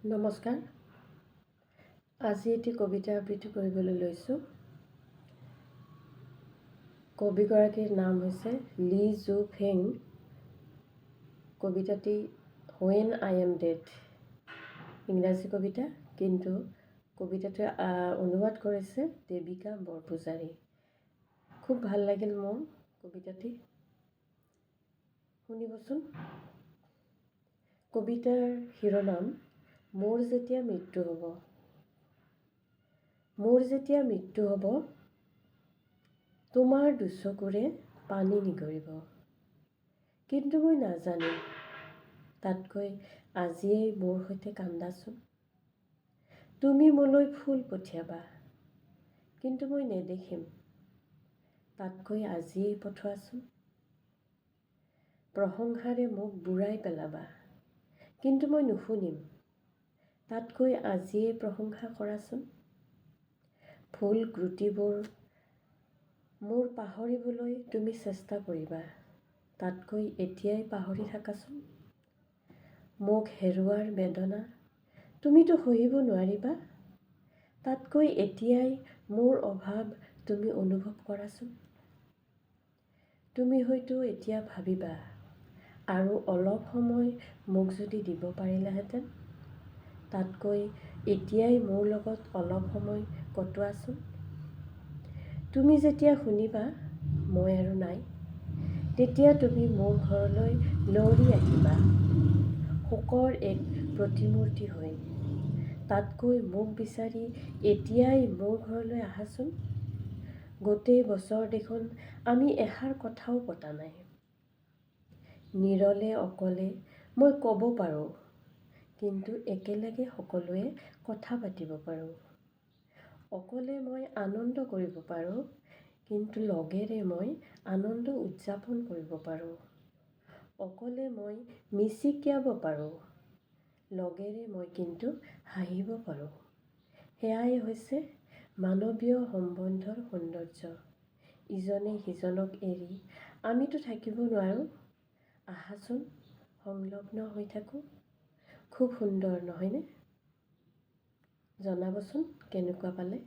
নমস্কাৰ। আজি এটি কবিতা আবৃত্তি কৰিবলৈ লৈছোঁ। কবিগৰাকীৰ নাম হৈছে লি জু ফেং। কবিতাটি হুৱেন আই এম ডেড, ইংৰাজী কবিতা, কিন্তু কবিতাটো অনুবাদ কৰিছে দেৱিকা বৰপূজাৰী। খুব ভাল লাগিল মোৰ কবিতাটি, শুনিবচোন। কবিতাৰ শিৰোনাম মোৰ যেতিয়া মৃত্যু হ'ব। মোৰ যেতিয়া মৃত্যু হ'ব, তোমাৰ দুচকুৰে পানী নিগৰিব, কিন্তু মই নাজানিম, তাতকৈ আজিয়েই মোৰ সৈতে কান্দাচোন। তুমি মোলৈ ফুল পঠিয়াবা, কিন্তু মই নেদেখিম, তাতকৈ আজিয়েই পঠোৱাচোন। প্ৰশংসাৰে মোক বুৰাই পেলাবা, কিন্তু মই নুশুনিম, তাতকৈ আজিয়েই প্ৰশংসা কৰাচোন। ভুল ক্ৰুটিবোৰ মোৰ পাহৰিবলৈ তুমি চেষ্টা কৰিবা, তাতকৈ এতিয়াই পাহৰি থাকাচোন। মোক হেৰুৱাৰ বেদনা তুমিতো সহিব নোৱাৰিবা, তাতকৈ এতিয়াই মোৰ অভাৱ তুমি অনুভৱ কৰাচোন। তুমি হয়তো এতিয়া ভাবিবা, আৰু অলপ সময় মোক যদি দিব পাৰিলাহেঁতেন, তাতকৈ এতিয়াই মোৰ লগত অলপ সময় কটোৱাচোন। তুমি যেতিয়া শুনিবা মই আৰু নাই, তেতিয়া তুমি মোৰ ঘৰলৈ লৰি আহিবা, শোকৰ এক প্ৰতিমূৰ্তি হৈ। তাতকৈ মোক বিচাৰি এতিয়াই মোৰ ঘৰলৈ আহাচোন। গোটেই বছৰ দেখোন আমি এষাৰ কথাও পতা নাই। নীৰলে অকলে মই ক'ব পাৰোঁ, কিন্তু একেলগে সকলোৱে কথা পাতিব পাৰোঁ। অকলে মই আনন্দ কৰিব পাৰোঁ, কিন্তু লগেৰে মই আনন্দ উদযাপন কৰিব পাৰোঁ। অকলে মই মিচিকিয়াব পাৰোঁ, লগেৰে মই কিন্তু হাঁহিব পাৰোঁ। সেয়াই হৈছে মানৱীয় সম্বন্ধৰ সৌন্দৰ্য। ইজনে সিজনক এৰি আমিতো থাকিব নোৱাৰোঁ। আহাচোন সংলগ্ন হৈ থাকোঁ। খুব সুন্দৰ নহয়নে? জনাবচোন কেনেকুৱা পালে।